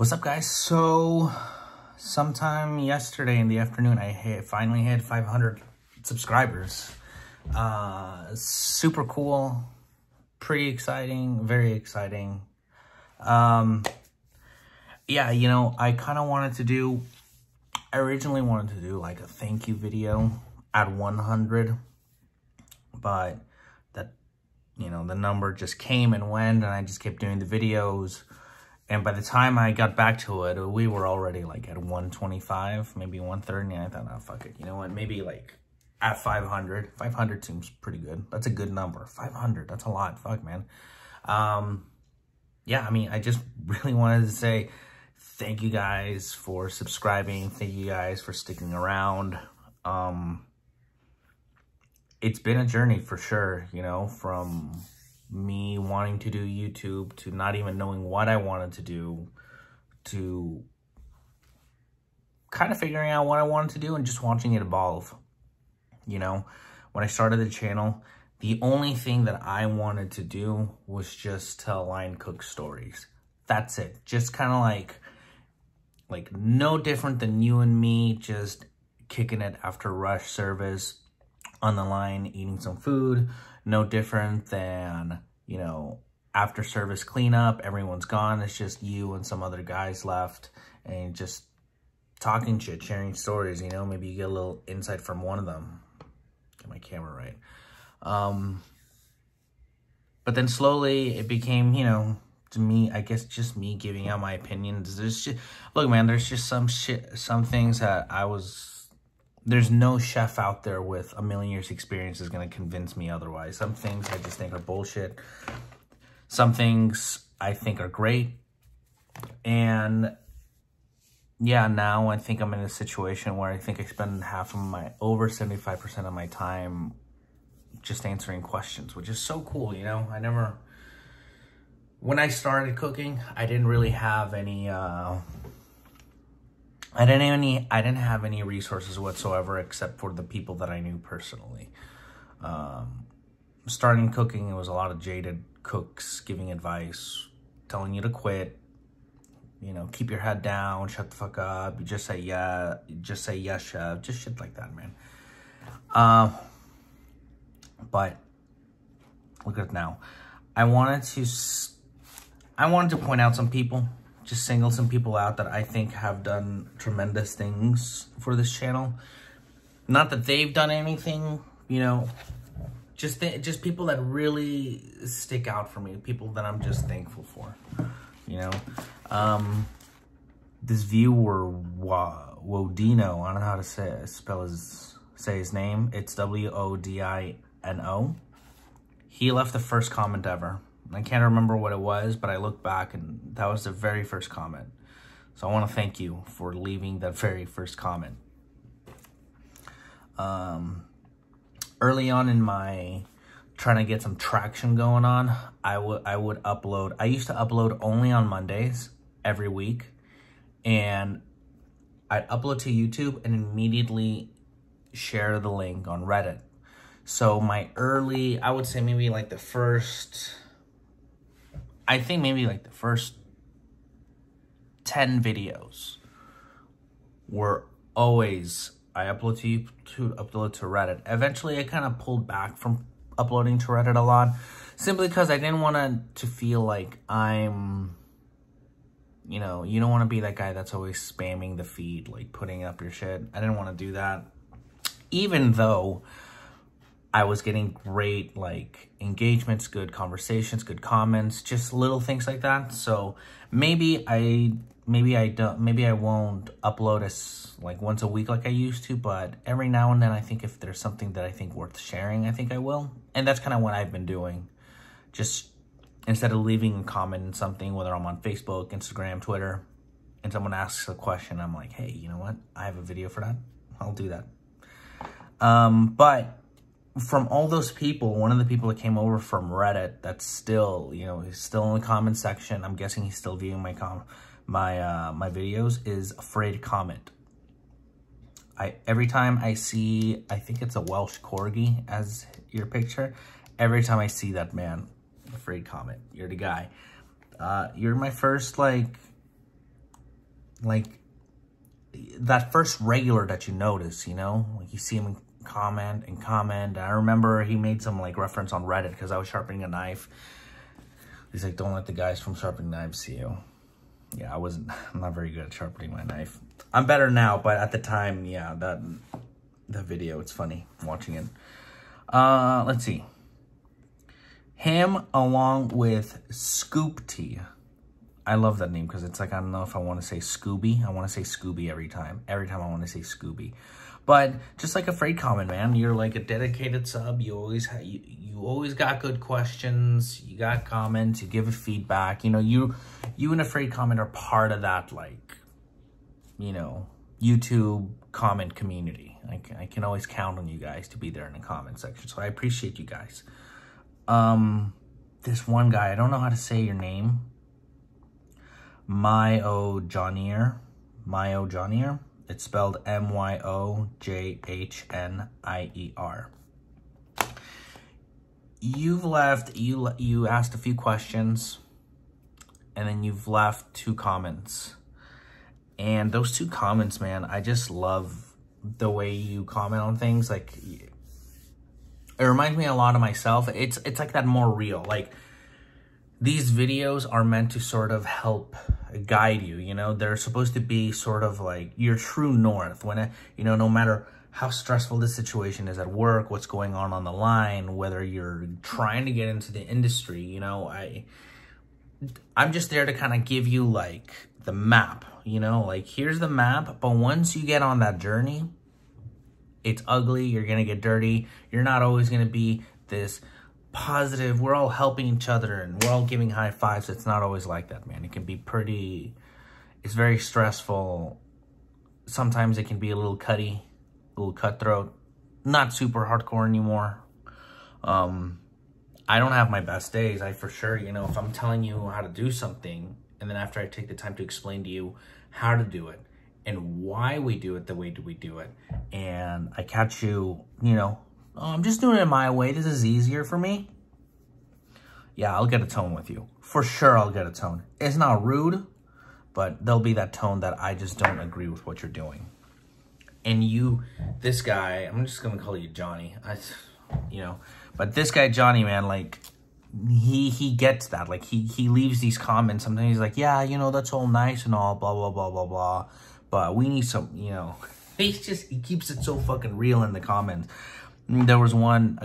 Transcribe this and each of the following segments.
What's up, guys? So, sometime yesterday in the afternoon, I finally hit 500 subscribers. Super cool, pretty exciting, very exciting. Yeah, I kind of wanted to do, I originally wanted to do like a thank you video at 100, but that, the number just came and went, and I just kept doing the videos. And by the time I got back to it, we were already like at 125, maybe 130. And I thought, oh, fuck it. You know what? Maybe like at 500. 500 seems pretty good. That's a good number. 500. That's a lot. Fuck, man. Yeah, I mean, I just really wanted to say thank you guys for subscribing. Thank you guys for sticking around. It's been a journey for sure, from me wanting to do YouTube to not even knowing what I wanted to do to kind of figuring out what I wanted to do and just watching it evolve. When I started the channel, the only thing that I wanted to do was just tell line cook stories. That's it. Just kind of like no different than you and me, just kicking it after rush service on the line, eating some food. No different than, after service cleanup, everyone's gone. It's just you and some other guys left and just talking shit, sharing stories, maybe you get a little insight from one of them. Get my camera right. But then slowly it became, to me, I guess just me giving out my opinions. There's just, look, man, there's just some things that there's no chef out there with a million years experience is going to convince me otherwise. Some things I just think are bullshit. Some things I think are great. And yeah, now I think I'm in a situation where I think I spend over 75% of my time just answering questions, which is so cool, when I started cooking, I didn't really have any, I didn't have any resources whatsoever except for the people that I knew personally. Starting cooking, it was a lot of jaded cooks giving advice, telling you to quit, keep your head down, shut the fuck up, you just say yeah, yes, chef, just shit like that, man. But look at it now. I wanted to point out some people. Just single some people out that I think have done tremendous things for this channel. Not that they've done anything, just people that really stick out for me. People that I'm just thankful for, This viewer, Wodino, I don't know how to say his name. It's Wodino. He left the first comment ever. I can't remember what it was, but I looked back and that was the very first comment. So I want to thank you for leaving that very first comment. Early on in my trying to get some traction going on, I would upload. I used to upload only on Mondays every week, and I'd upload to YouTube and immediately share the link on Reddit. So I would say maybe like the first 10 videos were always, I upload to Reddit. Eventually, I kind of pulled back from uploading to Reddit a lot, simply because I didn't want to feel like I'm, you don't want to be that guy that's always spamming the feed, like putting up your shit. I didn't want to do that, even though I was getting great, engagements, good conversations, good comments, just little things like that. So maybe I won't upload as once a week like I used to, but every now and then I think if there's something that I think worth sharing, I think I will. And that's kind of what I've been doing. Just instead of leaving a comment in something, whether I'm on Facebook, Instagram, Twitter, and someone asks a question, I'm like, hey, you know what? I have a video for that. I'll do that. But from all those people, one of the people that came over from Reddit that's still, he's still in the comment section. I'm guessing he's still viewing my videos, is Afraid Comment. Every time I see, I think it's a Welsh Corgi as your picture. Every time I see that, man, Afraid Comment, you're the guy. You're my first like, that first regular that you notice, you know? Like, you see him comment and comment. I remember he made some, like, reference on Reddit because I was sharpening a knife. He's like, don't let the guys from sharpening knives see you. Yeah, I'm not very good at sharpening my knife. I'm better now, but at the time, yeah, that video, it's funny watching it. Let's see. Him along with Scoop T. I love that name because it's like, I don't know if I want to say Scooby. I want to say Scooby every time. Every time I want to say Scooby. But just like Afraid Comment, man, you're like a dedicated sub. You always got good questions. You got comments. You give a feedback. You know, you and Afraid Comment are part of that, like, you know, YouTube comment community. I can always count on you guys to be there in the comment section. So I appreciate you guys. This one guy, I don't know how to say your name. Myo Johnier. It's spelled M-Y-O-J-H-N-I-E-R. You asked a few questions, and then you've left 2 comments. And those 2 comments, man, I just love the way you comment on things. Like, it reminds me a lot of myself. It's like that more real. Like, these videos are meant to sort of help guide you, you know? They're supposed to be sort of like your true north when, you know, no matter how stressful the situation is at work, what's going on the line, whether you're trying to get into the industry, you know, I'm just there to kind of give you like the map, you know, like here's the map. But once you get on that journey, it's ugly. You're going to get dirty. You're not always going to be this positive, we're all helping each other and we're all giving high fives. It's not always like that, man. It can be it's very stressful. Sometimes it can be a little cutty, a little cutthroat, not super hardcore anymore. I don't have my best days. I for sure, you know, if I'm telling you how to do something and then after I take the time to explain to you how to do it and why we do it the way we do it, and I catch you, you know, oh, I'm just doing it my way, this is easier for me. Yeah, I'll get a tone with you. For sure, I'll get a tone. It's not rude, but there'll be that tone that I just don't agree with what you're doing. And this guy, I'm just going to call you Johnny. You know, but this guy, Johnny, man, like, he gets that. Like, he leaves these comments. Sometimes he's like, yeah, you know, that's all nice and all, blah, blah, blah, blah, blah. But we need some, you know, he keeps it so fucking real in the comments. There was one,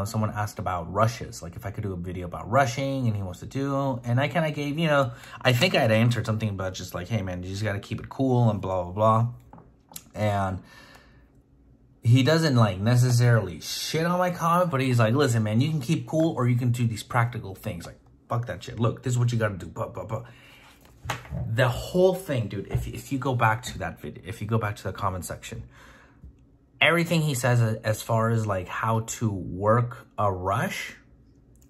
someone asked about rushes, like if I could do a video about rushing, and he wants to do, and I kind of gave, you know, I think I had answered something about just like, hey man, you just got to keep it cool and blah, blah, blah. And he doesn't like necessarily shit on my comment, but he's like, listen man, you can keep cool or you can do these practical things. Like, fuck that shit. Look, this is what you got to do. Blah, blah, blah. The whole thing, dude, if you go back to that video, if you go back to the comment section, everything he says as far as like how to work a rush,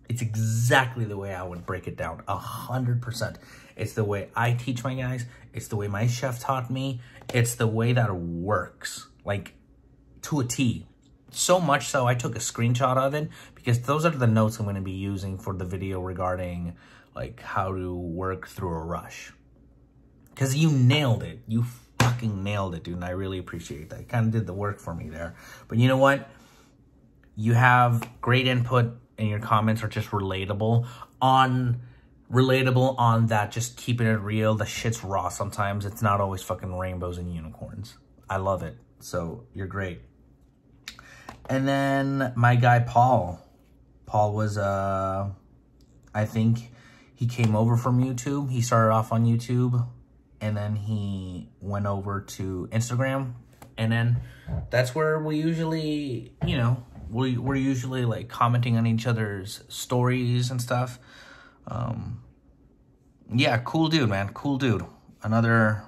it's exactly the way I would break it down, 100%. It's the way I teach my guys. It's the way my chef taught me. It's the way that it works, like to a T. So much so I took a screenshot of it because those are the notes I'm going to be using for the video regarding like how to work through a rush. Because you nailed it. You fucking nailed it, dude, and I really appreciate that. You kind of did the work for me there. But you know what? You have great input, and your comments are just relatable on that, just keeping it real. The shit's raw sometimes. It's not always fucking rainbows and unicorns. I love it. So you're great. And then my guy, Paul was, I think he came over from YouTube. He started off on YouTube, and then he went over to Instagram. And then that's where we usually, you know, we're usually like commenting on each other's stories and stuff. Yeah, cool dude, man. Cool dude. Another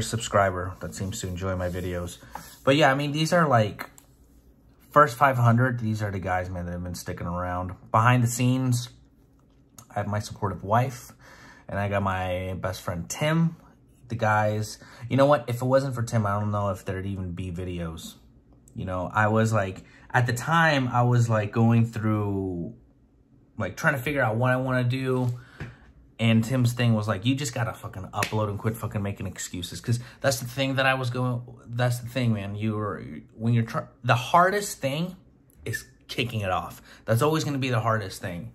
subscriber that seems to enjoy my videos. But yeah, I mean, these are like first 500. These are the guys, man, that have been sticking around. Behind the scenes, I have my supportive wife, and I got my best friend, Tim. The guys, you know what? If it wasn't for Tim, I don't know if there'd even be videos. You know, I was like, at the time, I was like going through, like trying to figure out what I want to do. And Tim's thing was like, you just gotta fucking upload and quit fucking making excuses. Because that's the thing that I was going, that's the thing, man. The hardest thing is kicking it off. That's always gonna be the hardest thing.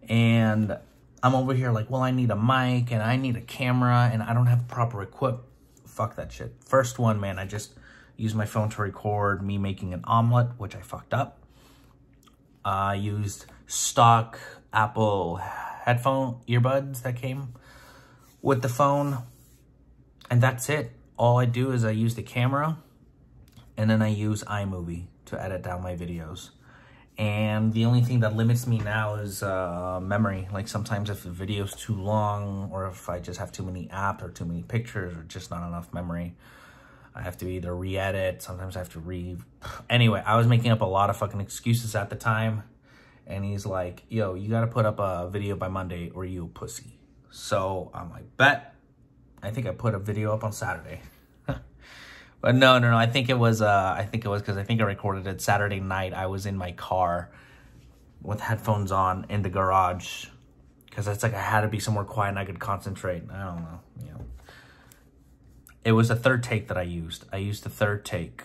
And I'm over here like, well, I need a mic and I need a camera and I don't have proper equipment. Fuck that shit. First one, man, I just used my phone to record me making an omelet, which I fucked up. I used stock Apple headphone earbuds that came with the phone, and that's it. All I do is I use the camera and then I use iMovie to edit down my videos. And the only thing that limits me now is memory. Like sometimes if the video's too long, or if I just have too many apps or too many pictures or just not enough memory, I have to either re-edit. Sometimes I have to Anyway, I was making up a lot of fucking excuses at the time. And he's like, yo, you got to put up a video by Monday or you a pussy. So I'm like, bet. I think I put a video up on Saturday. But no. I think it was because I think I recorded it Saturday night. I was in my car with headphones on in the garage. Because it's like I had to be somewhere quiet and I could concentrate. I don't know, you know. It was the third take that I used. I used the third take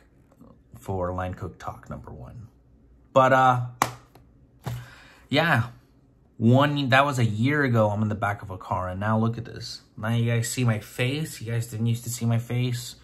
for Line Cook Talk #1. But, yeah, that was a year ago. I'm in the back of a car, and now look at this. Now you guys see my face. You guys didn't used to see my face.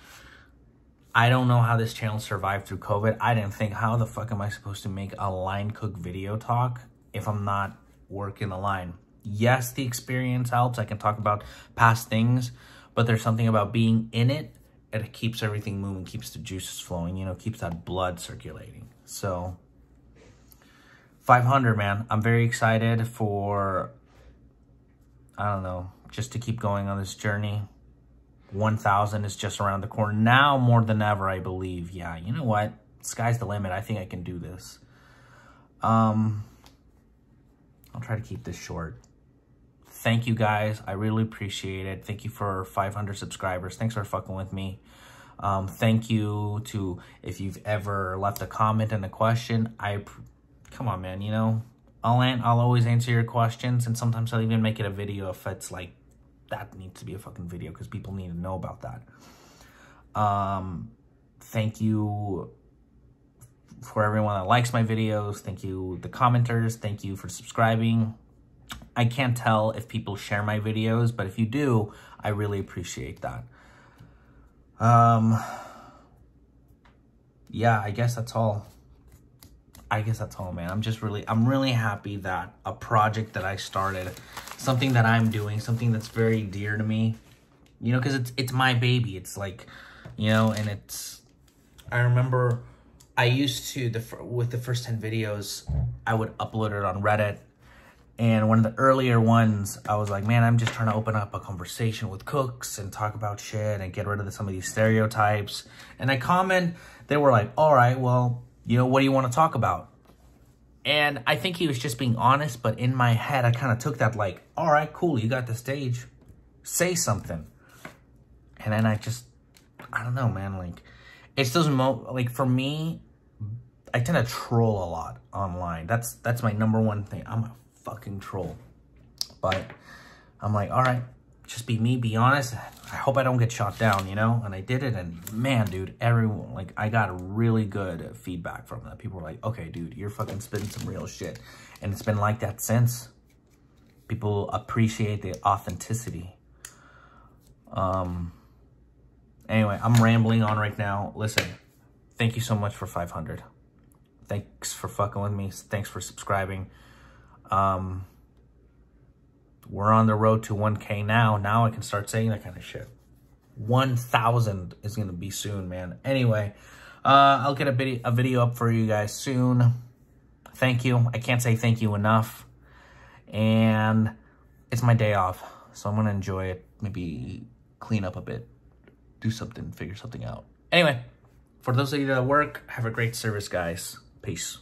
I don't know how this channel survived through COVID. I didn't think, how the fuck am I supposed to make a line cook video talk if I'm not working the line? Yes, the experience helps. I can talk about past things, but there's something about being in it. It keeps everything moving, keeps the juices flowing, you know, keeps that blood circulating. So 500, man. I'm very excited for, I don't know, just to keep going on this journey. 1,000 is just around the corner. Now more than ever, I believe. Yeah, you know what? Sky's the limit. I think I can do this. I'll try to keep this short. Thank you, guys. I really appreciate it. Thank you for 500 subscribers. Thanks for fucking with me. Thank you to, if you've ever left a comment and a question, come on, man, you know, I'll always answer your questions, and sometimes I'll even make it a video if it's like, that needs to be a fucking video because people need to know about that. Thank you for everyone that likes my videos. Thank you, the commenters. Thank you for subscribing. I can't tell if people share my videos, but if you do, I really appreciate that. Yeah, I guess that's all. Man. I'm really happy that a project that I started, something that I'm doing, something that's very dear to me, you know, because it's my baby. It's like, you know, and I remember I used to, with the first 10 videos, I would upload it on Reddit. And one of the earlier ones, I was like, man, I'm just trying to open up a conversation with cooks and talk about shit and get rid of some of these stereotypes. And they were like, all right, well, you know, what do you want to talk about? And I think he was just being honest, but in my head, I kind of took that like, all right, cool, you got the stage, say something. And then I don't know, man, like, it's those like, for me, I tend to troll a lot online. That's my #1 thing. I'm a fucking troll. But I'm like, all right, just be me, be honest. I hope I don't get shot down, you know? And I did it, and man, dude, everyone, like, I got really good feedback from that. People were like, okay, dude, you're fucking spitting some real shit. And it's been like that since. People appreciate the authenticity. Anyway, I'm rambling on right now. Listen, thank you so much for 500. Thanks for fucking with me. Thanks for subscribing. We're on the road to 1K now. Now I can start saying that kind of shit. 1,000 is going to be soon, man. Anyway, I'll get a video up for you guys soon. Thank you. I can't say thank you enough. And it's my day off, so I'm going to enjoy it. Maybe clean up a bit. Do something, figure something out. Anyway, for those of you that work, have a great service, guys. Peace.